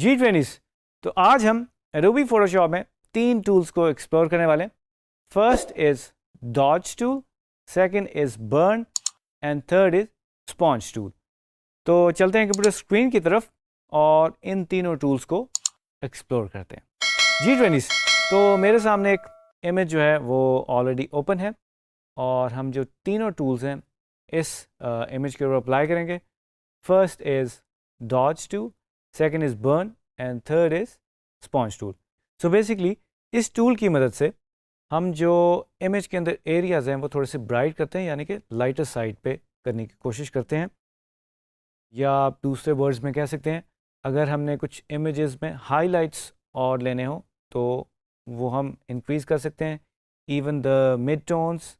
G20s। तो आज हम Adobe Photoshop में 3 टूल्स को एक्सप्लोर करने वाले हैं। First is dodge tool, second is burn and third is sponge tool. तो चलते हैं कंप्यूटर स्क्रीन की तरफ और इन तीनों टूल्स को एक्सप्लोर करते हैं। G20s, तो मेरे सामने एक इमेज जो है वो ऑलरेडी ओपन है और हम जो तीनों टूल्स हैं इस इमेज के ऊपर अप्लाई करेंगे। First is dodge tool, second is burn and third is sponge tool. So basically इस टूल की मदद से हम जो इमेज के अंदर एरियाज हैं वो थोड़े से ब्राइट करते हैं, यानी कि लाइटर साइड पे करने की कोशिश करते हैं। या आप दूसरे वर्ड्स में कह सकते हैं, अगर हमने कुछ इमेजेस में हाइलाइट्स और लेने हो तो वो हम इंक्रीज कर सकते हैं, even the mid tones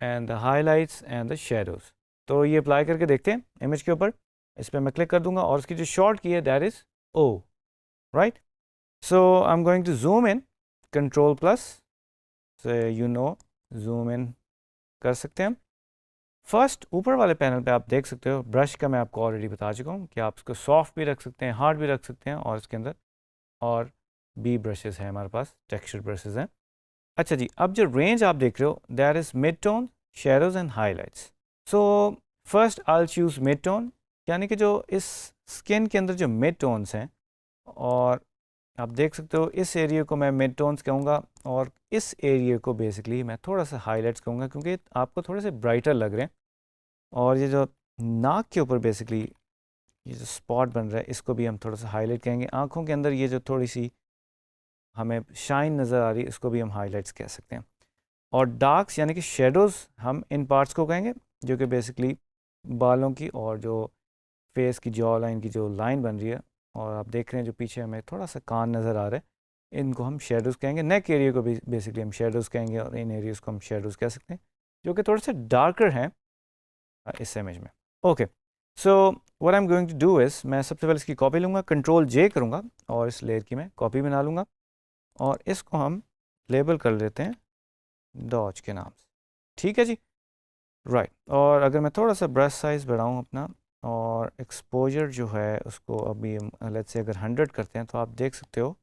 and the highlights and the shadows. तो ये अप्लाई करके देखते हैं इमेज के ऊपर। इस पर मैं क्लिक कर दूंगा और उसकी जो शॉर्ट की है that is O, right. So I am going to zoom in, control plus से जूम इन कर सकते हैं। फर्स्ट ऊपर वाले पैनल पे आप देख सकते हो ब्रश का, मैं आपको ऑलरेडी बता चुका हूँ कि आप इसको सॉफ्ट भी रख सकते हैं, हार्ड भी रख सकते हैं, और इसके अंदर और भी ब्रशेस हैं हमारे पास, टेक्सचर ब्रशेस हैं। अच्छा जी, अब जो रेंज आप देख रहे हो that is mid tone, shadows and highlights. So first I will choose mid tone, यानी कि जो इस स्किन के अंदर जो मिड टोन्स हैं, और आप देख सकते हो इस एरिया को मैं मिड टोन्स कहूँगा और इस एरिया को बेसिकली मैं थोड़ा सा हाईलाइट्स कहूँगा, क्योंकि आपको थोड़े से ब्राइटर लग रहे हैं। और ये जो नाक के ऊपर बेसिकली ये जो स्पॉट बन रहा है इसको भी हम थोड़ा सा हाईलाइट कहेंगे। आँखों के अंदर ये जो थोड़ी सी हमें शाइन नज़र आ रही है इसको भी हम हाईलाइट्स कह सकते हैं। और डार्क्स यानी कि शेडोज़ हम इन पार्ट्स को कहेंगे, जो कि बेसिकली बालों की और जो फेस की जॉ लाइन की जो लाइन बन रही है, और आप देख रहे हैं जो पीछे हमें थोड़ा सा कान नज़र आ रहा है, इनको हम शेडोज़ कहेंगे। नेक एरिया को भी बेसिकली हम शेडोज़ कहेंगे और इन एरियाज़ को हम शेडोज़ कह सकते हैं, जो कि थोड़े से डार्कर हैं इस इमेज में। Okay, so what I am going to do is, मैं सबसे पहले इसकी कॉपी लूँगा, कंट्रोल J करूँगा और इस लेयर की मैं कॉपी बना लूँगा और इसको हम लेबल कर लेते हैं डॉज के नाम से। ठीक है जी, राइट। और अगर मैं थोड़ा सा ब्रश साइज़ बढ़ाऊँ अपना और एक्सपोजर जो है उसको अभी लेट्स से अगर 100 करते हैं, तो आप देख सकते हो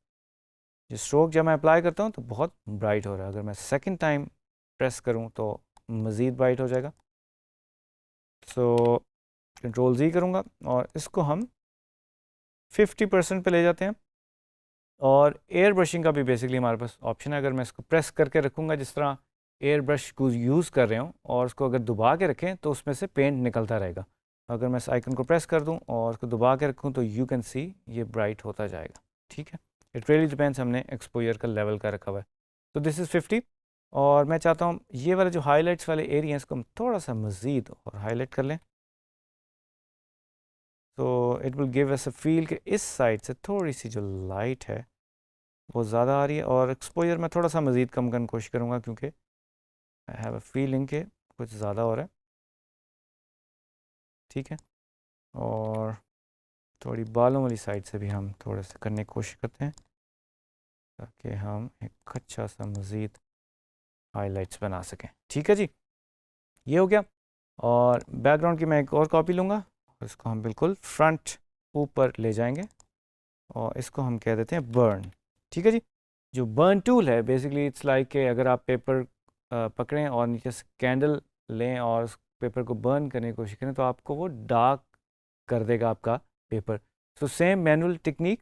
जो स्ट्रोक जब मैं अप्लाई करता हूँ तो बहुत ब्राइट हो रहा है। अगर मैं सेकंड टाइम प्रेस करूँ तो मज़ीद ब्राइट हो जाएगा। सो कंट्रोल Z करूँगा और इसको हम 50% पे ले जाते हैं। और एयर ब्रशिंग का भी बेसिकली हमारे पास ऑप्शन है। अगर मैं इसको प्रेस करके रखूँगा, जिस तरह एयर ब्रश को यूज़ कर रहे हूँ, और उसको अगर दबा के रखें तो उसमें से पेंट निकलता रहेगा। अगर मैं इस आइकन को प्रेस कर दूँ और उसको दबा के रखूँ तो यू कैन सी ये ब्राइट होता जाएगा। ठीक है, इट रियली डिपेंड्स हमने एक्सपोजर का लेवल का रखा हुआ है। तो दिस इज़ 50। और मैं चाहता हूँ ये वाले जो हाईलाइट्स वाले एरिया हैं इसको हम थोड़ा सा मज़ीद और हाईलाइट कर लें, तो it will give us a feel कि इस साइड से थोड़ी सी जो लाइट है वो ज़्यादा आ रही है। और एक्सपोजर मैं थोड़ा सा मज़ीद कम करने की कोशिश करूँगा, क्योंकि आई हैव अ फीलिंग कि कुछ ज़्यादा हो रहा है। ठीक है, और थोड़ी बालों वाली साइड से भी हम थोड़े से करने की कोशिश करते हैं, ताकि हम एक अच्छा सा मज़ीद हाइलाइट्स बना सकें। ठीक है जी, ये हो गया। और बैकग्राउंड की मैं एक और कॉपी लूँगा और इसको हम बिल्कुल फ्रंट ऊपर ले जाएंगे और इसको हम कह देते हैं बर्न। ठीक है जी, जो बर्न टूल है बेसिकली इट्स लाइक कि अगर आप पेपर पकड़ें और नीचे से कैंडल लें और उस पेपर को बर्न करने की कोशिश करें तो आपको वो डार्क कर देगा आपका paper. So same manual technique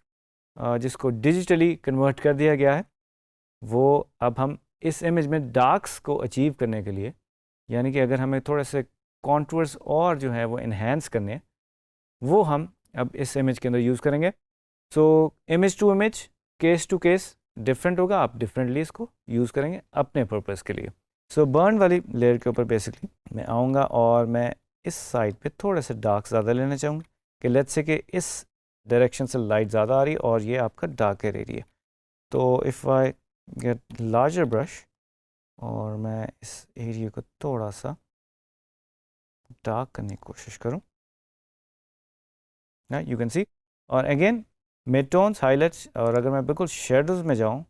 जिसको डिजिटली कन्वर्ट कर दिया गया है, वो अब हम इस इमेज में डार्क्स को अचीव करने के लिए, यानी कि अगर हमें थोड़े से कॉन्टूर्स और जो है वो इन्हेंस करने हैं, वो हम अब इस इमेज के अंदर यूज़ करेंगे। So image to image, case to case different होगा, आप डिफरेंटली इसको यूज़ करेंगे अपने पर्पज़ के लिए। सो बर्न वाली लेयर के ऊपर बेसिकली मैं आऊँगा और मैं इस साइड पे थोड़े से डार्क ज़्यादा लेना चाहूँगा कि लेट्स से कि इस डायरेक्शन से लाइट ज़्यादा आ रही है और ये आपका डार्कर एरिया। तो if I get larger brush और मैं इस एरिया को थोड़ा सा डार्क करने की कोशिश करूँ, ना यू कैन सी। और अगेन मिड टोन्स, हाईलाइट्स, और अगर मैं बिल्कुल शेडोज़ में जाऊँ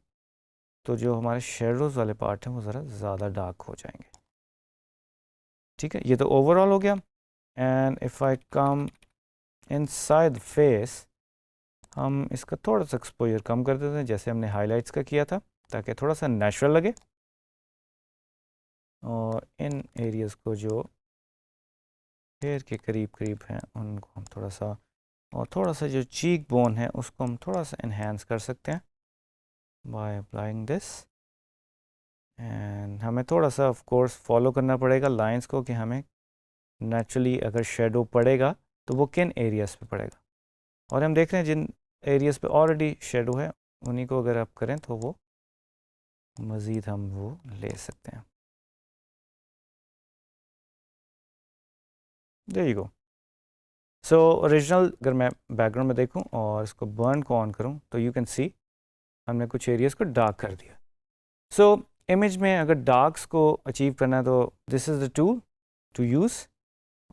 तो जो हमारे शेडोज़ वाले पार्ट हैं वो ज़रा ज़्यादा डार्क हो जाएंगे। ठीक है, ये तो ओवरऑल हो गया। And if I come inside face, हम इसका थोड़ा सा एक्सपोजर कम कर देते हैं जैसे हमने हाइलाइट्स का किया था, ताकि थोड़ा सा नेचुरल लगे। और इन एरियाज़ को जो हेयर के करीब करीब हैं उनको हम थोड़ा सा, और थोड़ा सा जो चीक बोन है उसको हम थोड़ा सा इन्हेंस कर सकते हैं बाय अप्लाइंग दिस। एंड हमें थोड़ा सा ऑफ कोर्स फॉलो करना पड़ेगा लाइंस को, कि हमें नेचुरली अगर शेडो पड़ेगा तो वो किन एरियाज़ पे पड़ेगा। और हम देख रहे हैं जिन एरियाज़ पे ऑलरेडी शेडो है उन्हीं को अगर आप करें तो वो मज़ीद हम वो ले सकते हैं। There you go. So original अगर मैं बैकग्राउंड में देखूं और इसको बर्न को ऑन करूं तो यू कैन सी हमने कुछ एरियाज़ को डार्क कर दिया। सो इमेज में अगर डार्क्स को अचीव करना है तो this is the tool to use.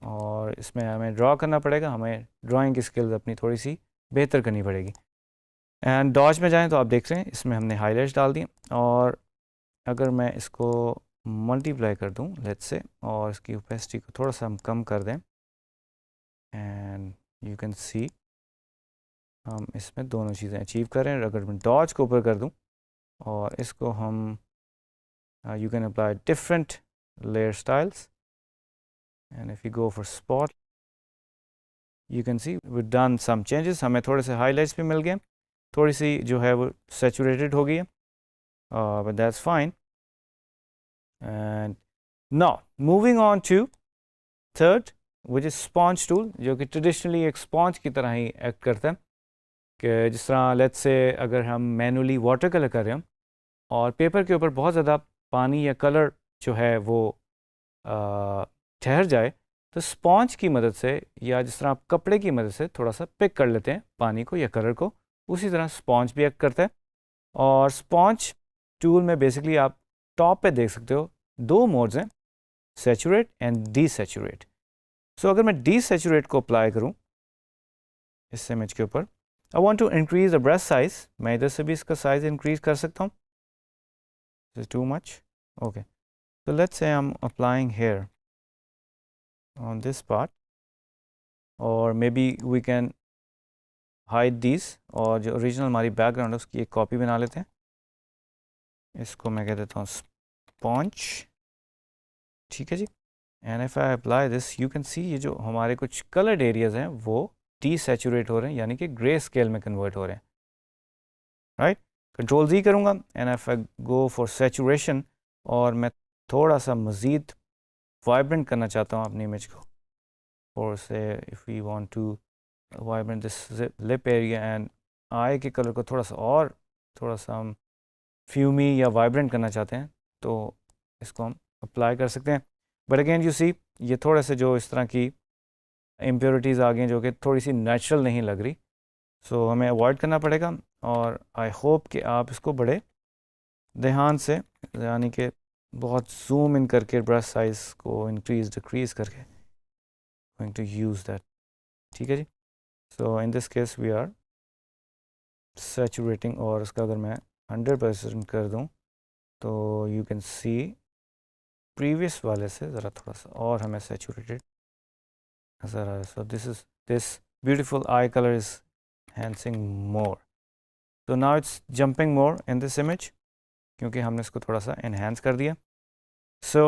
और इसमें हमें ड्रॉ करना पड़ेगा, हमें ड्राइंग की स्किल्स अपनी थोड़ी सी बेहतर करनी पड़ेगी। एंड डॉज में जाएं तो आप देख रहे हैं इसमें हमने हाइलाइट्स डाल दिए। और अगर मैं इसको मल्टीप्लाई कर दूं लेट्स से, और इसकी ओपेसिटी को थोड़ा सा हम कम कर दें, एंड यू कैन सी हम इसमें दोनों चीज़ें अचीव करें। अगर मैं डॉज को ऊपर कर दूं और इसको हम you can apply different layer styles, and if you go for spot you can see we've done some changes। हमें थोड़े से highlights भी मिल गए, थोड़ी सी जो है वो saturated हो गई है, but that's fine। and now moving on to third which is sponge tool, जो कि traditionally एक sponge की तरह ही act करता है। कि जिस तरह let's say अगर हम manually water color कर रहे हैं और पेपर के ऊपर बहुत ज़्यादा पानी या कलर जो है वो ठहर जाए, तो स्पॉन्ज की मदद से या जिस तरह आप कपड़े की मदद से थोड़ा सा पिक कर लेते हैं पानी को या कलर को, उसी तरह स्पॉन्ज भी एक्ट करता है। और स्पॉन्ज टूल में बेसिकली आप टॉप पे देख सकते हो दो मोड्स हैं, सैचुरेट एंड डीसैचुरेट। सो अगर मैं डीसैचुरेट को अप्लाई करूं इस इमेज के ऊपर, I want to increase the brush size, मैं इधर से भी इसका साइज इंक्रीज कर सकता हूँ। This is too much. Okay, so let's say I'm applying here on this part, or maybe we can hide these, और जो original हमारी background है उसकी एक copy बना लेते हैं। इसको मैं कह देता हूँ sponge, ठीक है जी। And if I apply this you can see ये जो हमारे कुछ colored areas हैं वो desaturate हो रहे हैं, यानी कि grey scale में convert हो रहे हैं, right? कंट्रोल Z करूँगा and if I go for saturation, और मैं थोड़ा सा मज़ीद वाइब्रेंट करना चाहता हूँ अपनी इमेज को, और से if we want to vibrant this lip area and eye के कलर को थोड़ा सा हम फ्यूमी या वाइब्रेंट करना चाहते हैं तो इसको हम अप्लाई कर सकते हैं। बट अगेन यू सी ये थोड़े से जो इस तरह की इम्प्योरिटीज़ आ गई हैं जो कि थोड़ी सी नेचुरल नहीं लग रही, सो हमें अवॉइड करना पड़ेगा। और आई होप कि आप इसको बड़े ध्यान से, यानी कि बहुत जूम इन करके ब्रश साइज को इंक्रीज डिक्रीज करके गोइंग टू यूज़ दैट, ठीक है जी। So in this case we are saturating, और इसका अगर मैं 100% कर दूं तो यू कैन सी प्रीवियस वाले से ज़रा थोड़ा सा और हमें सैचुरेटेड नज़र आ रहा है। So this beautiful I colour is enhancing more, so now it's jumping more in this image क्योंकि हमने इसको थोड़ा सा enhance कर दिया। so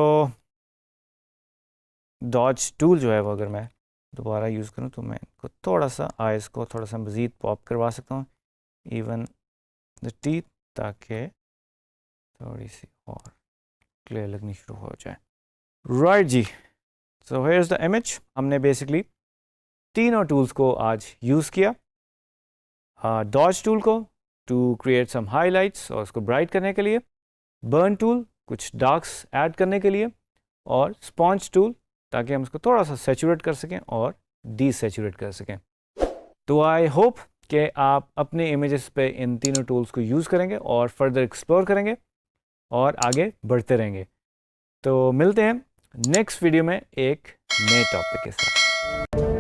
dodge tool जो है वो अगर मैं दोबारा यूज़ करूँ तो मैं इनको थोड़ा सा आइज़ को थोड़ा सा मज़ीद पॉप करवा सकता हूँ, इवन द टीथ, ताकि थोड़ी सी और क्लियर लगनी शुरू हो जाए। राइट जी, so here is the image. हमने बेसिकली तीनों टूल्स को आज यूज़ किया। डॉज टूल को टू क्रिएट सम हाइलाइट्स और उसको ब्राइट करने के लिए, बर्न टूल कुछ डार्क्स ऐड करने के लिए, और स्पॉन्ज टूल ताकि हम उसको थोड़ा सा सैचुरेट कर सकें और डीसैचुरेट कर सकें। तो आई होप कि आप अपने इमेजेस पे इन तीनों टूल्स को यूज़ करेंगे और फर्दर एक्सप्लोर करेंगे और आगे बढ़ते रहेंगे। तो मिलते हैं नेक्स्ट वीडियो में एक नए टॉपिक के साथ।